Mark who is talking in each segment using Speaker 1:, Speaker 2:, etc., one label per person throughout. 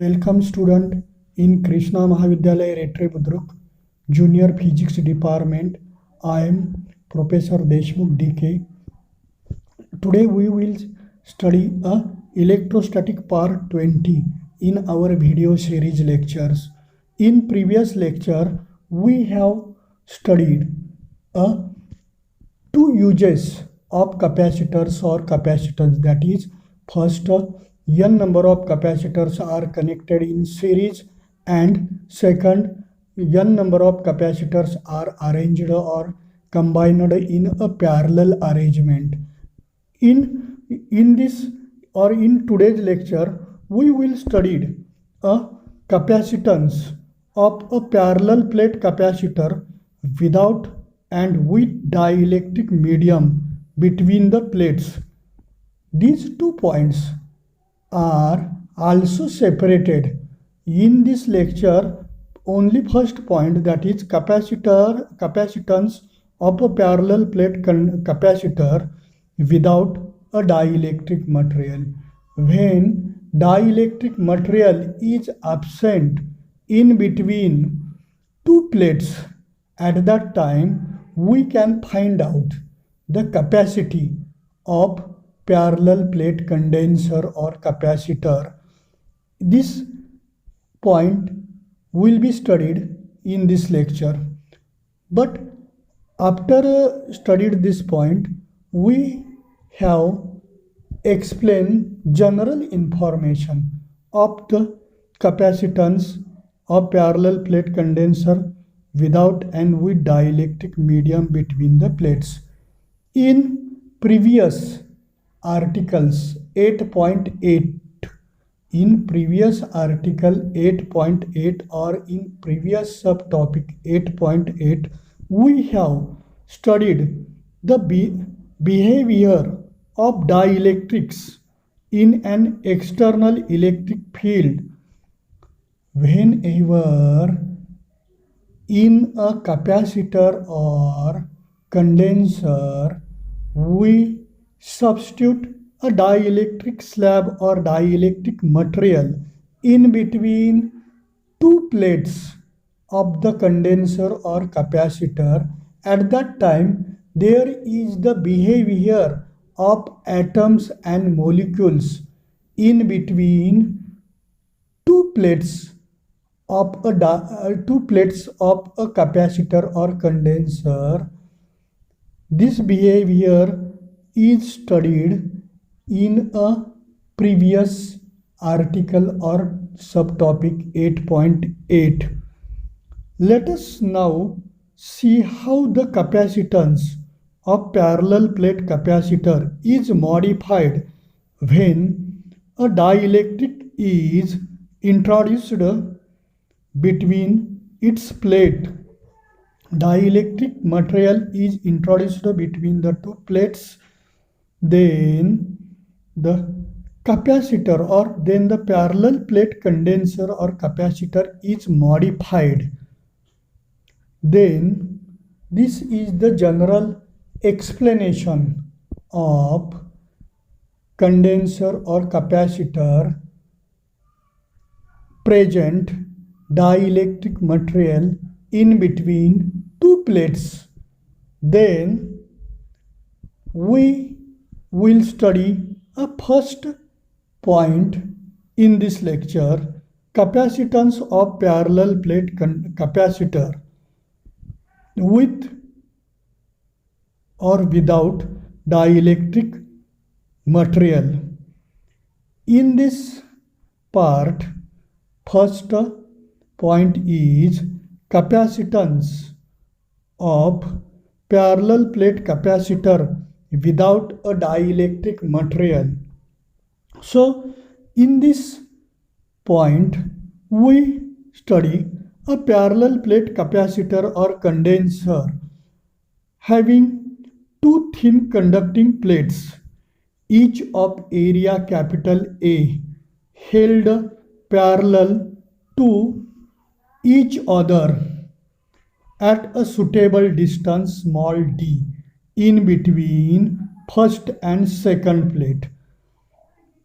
Speaker 1: Welcome student in Krishna Mahavidyalaya Retri Budruk Junior Physics Department. I am Professor Deshmukh DK. Today we will study a electrostatic part 20 in our video series lectures. In previous lecture we have studied two uses of capacitors or capacitance, that is first n number of capacitors are connected in series, and second n number of capacitors are arranged or combined in a parallel arrangement. In this or in today's lecture we will study a capacitance of a parallel plate capacitor without and with dielectric medium between the plates. These 2 points are also separated. In this lecture, only first point, that is capacitance of a parallel plate capacitor without a dielectric material. When dielectric material is absent in between two plates, at that time we can find out the capacity of parallel plate condenser or capacitor. This point will be studied in this lecture. But after studied this point, we have explained general information of the capacitance of parallel plate condenser without and with dielectric medium between the plates. In previous articles 8.8, in previous article 8.8 or in previous subtopic 8.8, we have studied the behavior of dielectrics in an external electric field. Whenever in a capacitor or condenser we substitute a dielectric slab or dielectric material in between two plates of the condenser or capacitor, at that time there is the behavior of atoms and molecules in between two plates of a capacitor or condenser. This behavior is studied in a previous article or subtopic 8.8. Let us now see how the capacitance of parallel plate capacitor is modified when a dielectric is introduced between its plate. Dielectric material is introduced between the two plates, then the capacitor or then the parallel plate condenser or capacitor is modified. Then this is the general explanation of condenser or capacitor present dielectric material in between two plates. Then we will study a first point in this lecture, capacitance of parallel plate capacitor with or without dielectric material. In this part, first point is capacitance of parallel plate capacitor without a dielectric material. So in this point we study a parallel plate capacitor or condenser having two thin conducting plates, each of area capital A, held parallel to each other at a suitable distance small d in between first and second plate.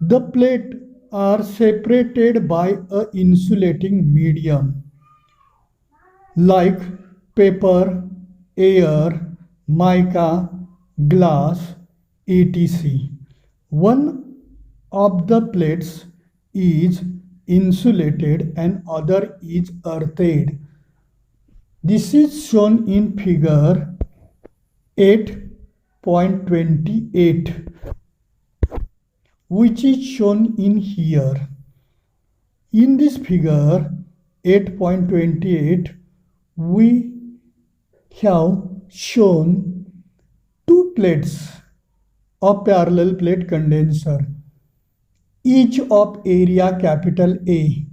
Speaker 1: The plate are separated by a insulating medium like paper, air, mica, glass, etc. One of the plates is insulated and other is earthed. This is shown in figure 8.28, which is shown in here. In this figure 8.28, we have shown two plates of parallel plate condenser, each of area capital A,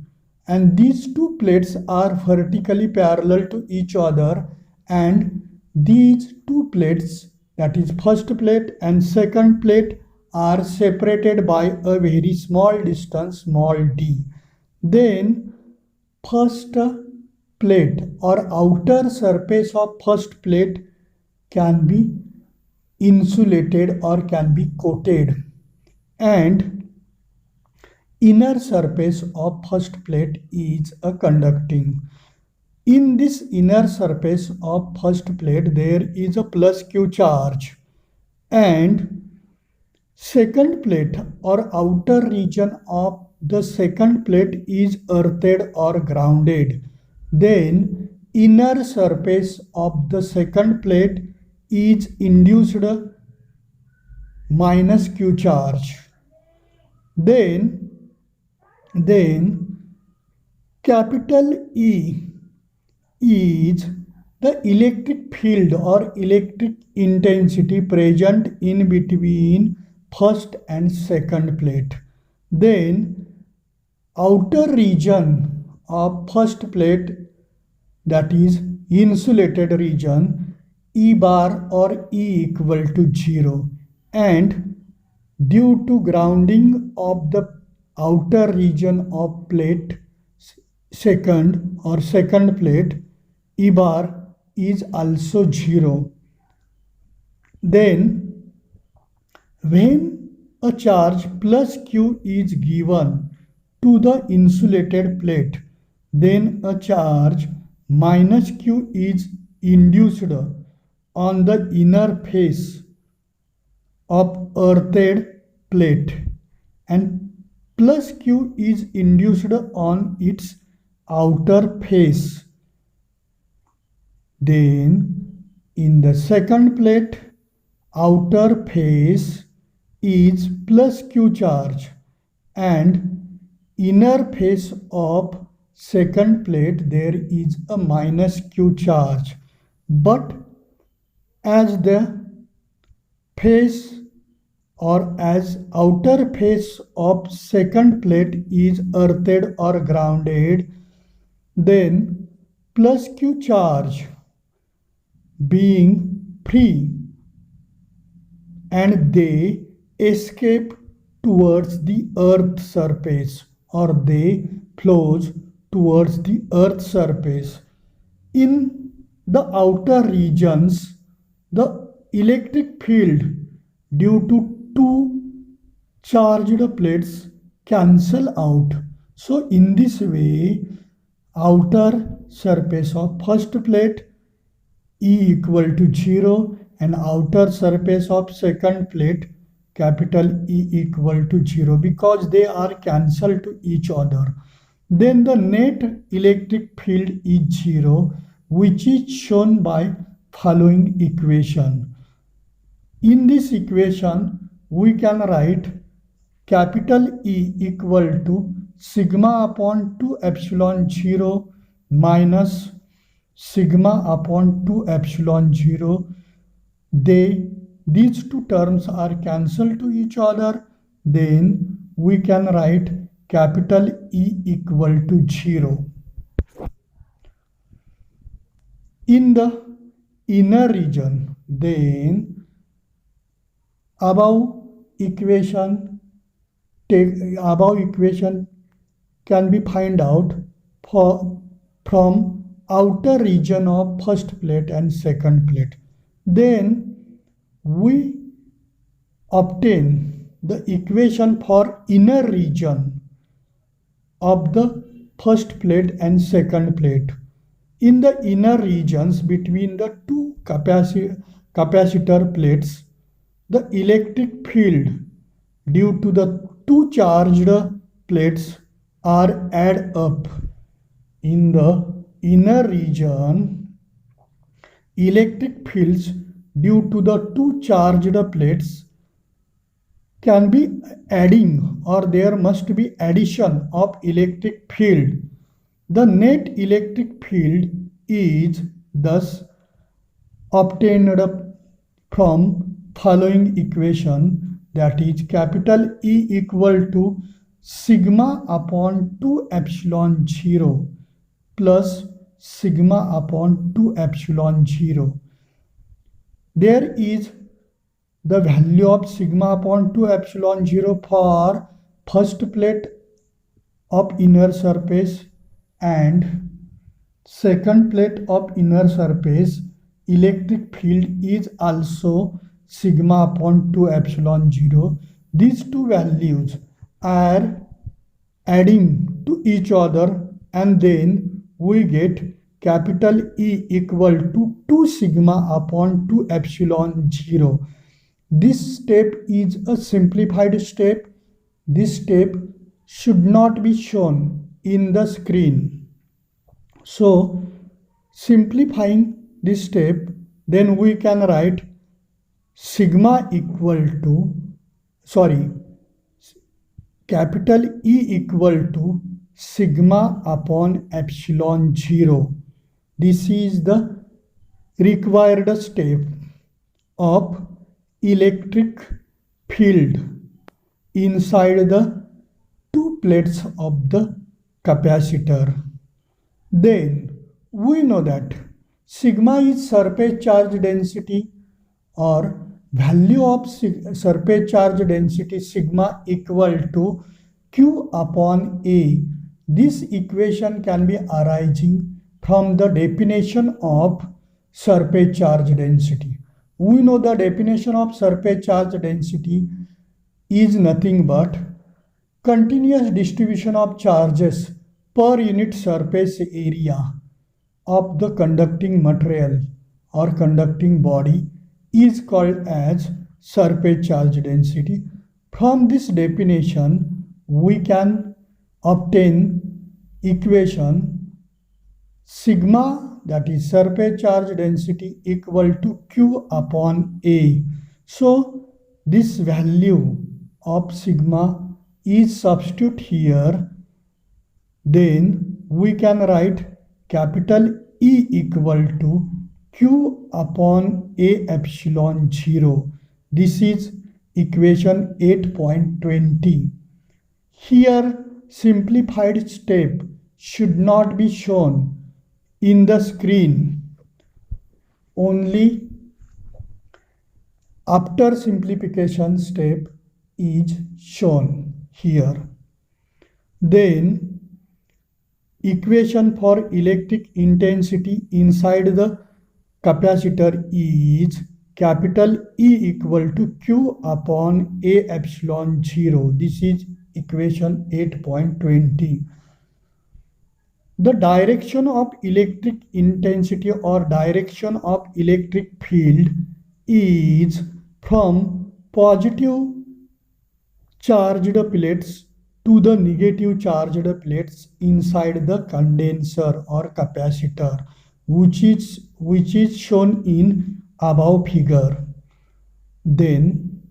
Speaker 1: and these two plates are vertically parallel to each other, and these two plates, that is first plate and second plate, are separated by a very small distance, small d. Then first plate or outer surface of first plate can be insulated or can be coated, and inner surface of first plate is a conducting. In this inner surface of first plate there is a plus q charge, and second plate or outer region of the second plate is earthed or grounded. Then inner surface of the second plate is induced minus q charge. Then capital E is the electric field or electric intensity present in between first and second plate. Then outer region of first plate, that is insulated region, E bar or E equal to 0, and due to grounding of the outer region of plate second or second plate, E bar is also 0. Then when a charge plus q is given to the insulated plate, then a charge minus q is induced on the inner face of earthed plate, and plus q is induced on its outer face. Then in the second plate, outer face is plus q charge, and inner face of second plate there is a minus q charge. But as the face or as outer face of second plate is earthed or grounded, then plus q charge being free, and they escape towards the earth surface, or they flows towards the earth surface. In the outer regions, the electric field due to two charged plates cancel out. So in this way, outer surface of first plate E equal to 0, and outer surface of second plate capital E equal to 0, because they are cancelled to each other. Then the net electric field is 0, which is shown by following equation. In this equation, we can write capital E equal to sigma upon 2 epsilon 0 minus sigma upon 2 epsilon 0. These two terms are cancelled to each other. Then we can write capital E equal to 0. In the inner region, then above equation can be find out from outer region of first plate and second plate. Then we obtain the equation for inner region of the first plate and second plate. In the inner regions between the two capacitor plates, the electric field due to the two charged plates are add up. In the inner region, electric fields due to the two charged plates can be adding, or there must be addition of electric field. The net electric field is thus obtained from following equation, that is capital E equal to sigma upon 2 epsilon 0 plus sigma upon 2 epsilon 0. There is the value of sigma upon 2 epsilon 0 for first plate of inner surface and second plate of inner surface. Electric field is also sigma upon 2 epsilon 0. These two values are adding to each other, and then we get capital E equal to 2 sigma upon 2 epsilon 0. This step is a simplified step. This step should not be shown in the screen. So, simplifying this step, then we can write sigma equal to, capital E equal to sigma upon epsilon 0. This is the required step of electric field inside the two plates of the capacitor. Then we know that sigma is surface charge density, or value of surface charge density sigma equal to Q upon A. This equation can be arising from the definition of surface charge density. We know the definition of surface charge density is nothing but continuous distribution of charges per unit surface area of the conducting material or conducting body is called as surface charge density. From this definition, we can obtain equation sigma, that is surface charge density, equal to Q upon A. So this value of sigma is substitute here. Then we can write capital E equal to Q upon A epsilon 0. This is equation 8.20. Here simplified step should not be shown in the screen. Only after simplification step is shown here. Then equation for electric intensity inside the capacitor is capital E equal to Q upon A epsilon 0. This is equation 8.20. The direction of electric intensity or direction of electric field is from positive charged plates to the negative charged plates inside the condenser or capacitor, which is shown in above figure. Then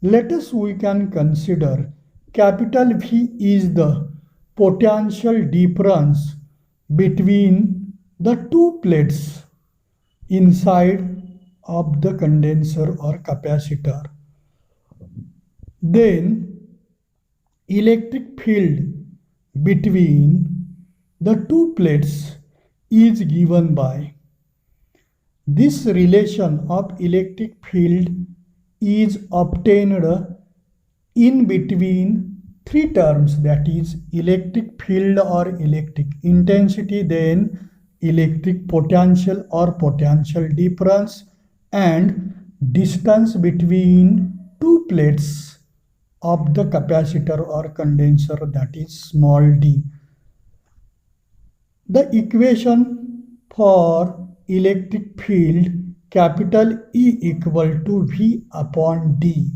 Speaker 1: we can consider capital V is the potential difference between the two plates inside of the condenser or capacitor. Then electric field between the two plates is given by this relation of electric field is obtained in between three terms, that is electric field or electric intensity, then electric potential or potential difference, and distance between two plates of the capacitor or condenser, that is small d. The equation for electric field capital E equal to V upon D.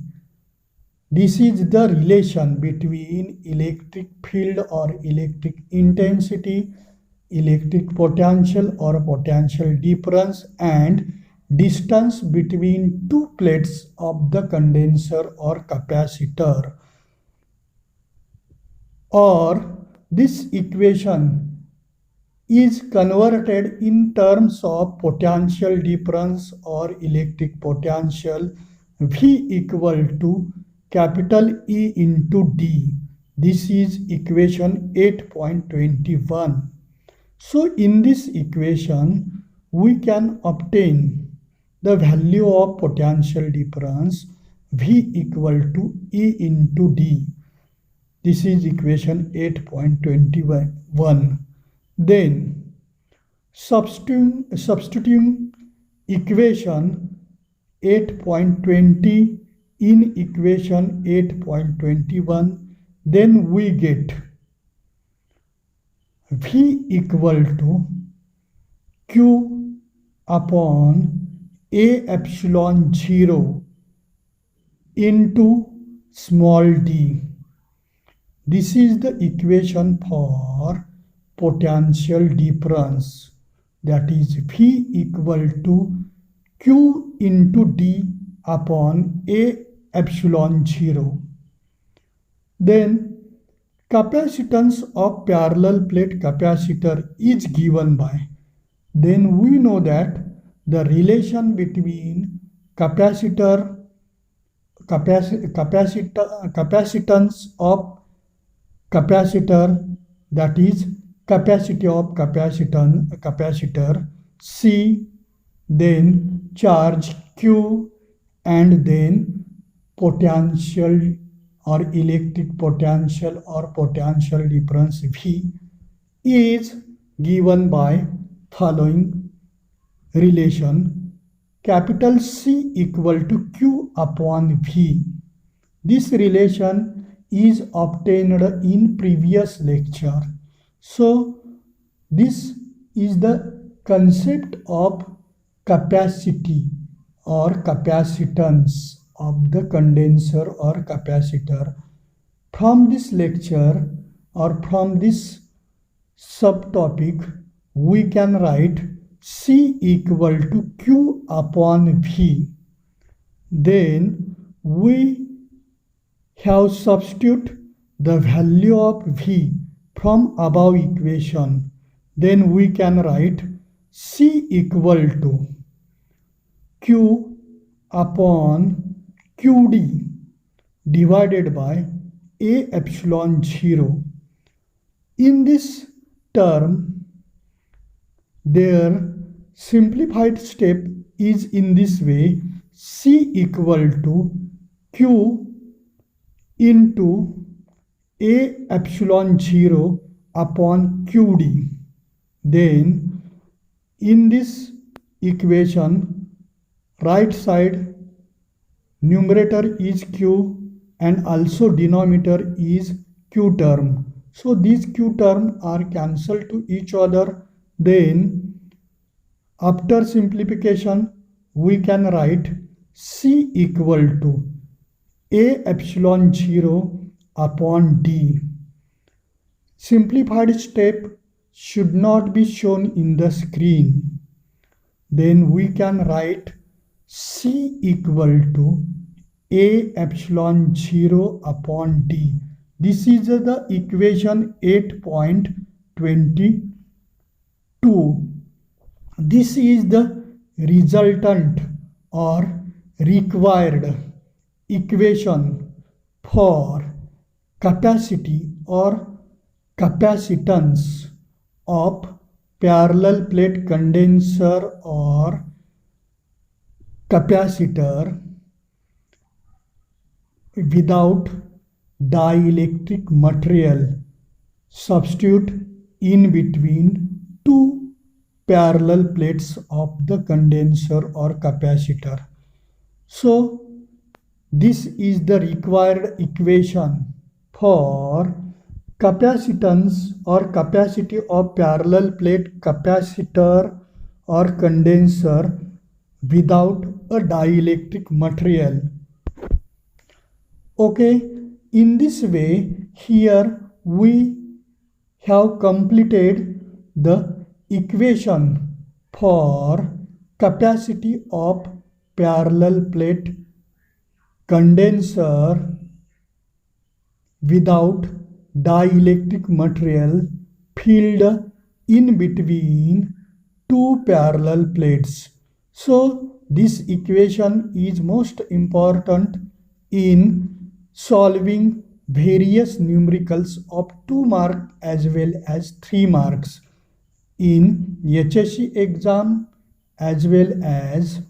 Speaker 1: This is the relation between electric field or electric intensity, electric potential or potential difference, and distance between two plates of the condenser or capacitor. Or this equation is converted in terms of potential difference or electric potential, V equal to capital E into D. This is equation 8.21. So in this equation, we can obtain the value of potential difference V equal to E into D. This is equation 8.21. Then substituting equation 8.20 in equation 8.21, then we get V equal to Q upon A epsilon 0 into small d. This is the equation for potential difference, that is V equal to Q into D upon A epsilon 0. Then capacitance of parallel plate capacitor is given by, then we know that the relation between capacitance of capacitor, that is capacity of capacitor C, then charge Q, and then potential or electric potential or potential difference V, is given by following relation: capital C equal to Q upon V. This relation is obtained in previous lecture. So this is the concept of capacity or capacitance of the condenser or capacitor. From this lecture or from this subtopic, we can write C equal to Q upon V. Then we have substitute the value of V from above equation. Then we can write C equal to Q upon QD divided by A epsilon 0. In this term, their simplified step is in this way: C equal to Q into A epsilon 0 upon QD. Then in this equation, right side numerator is Q and also denominator is Q term. So these Q terms are cancelled to each other. Then after simplification, we can write C equal to A epsilon 0 upon D. Simplified step should not be shown in the screen. Then we can write C equal to A epsilon 0 upon D. This is the equation 8.22. This is the resultant or required equation for capacity or capacitance of parallel plate condenser or capacitor without dielectric material. Substitute in between two parallel plates of the condenser or capacitor. So This is the required equation for capacitance or capacity of parallel plate capacitor or condenser without a dielectric material. Okay, in this way, here we have completed the equation for capacity of parallel plate condenser without dielectric material filled in between two parallel plates. So this equation is most important in solving various numericals of 2 marks as well as 3 marks in HSC exam as well as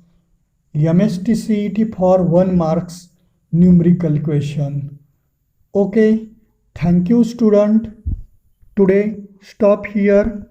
Speaker 1: MSTCET for 1 marks numerical question. Okay, thank you student. Today stop here.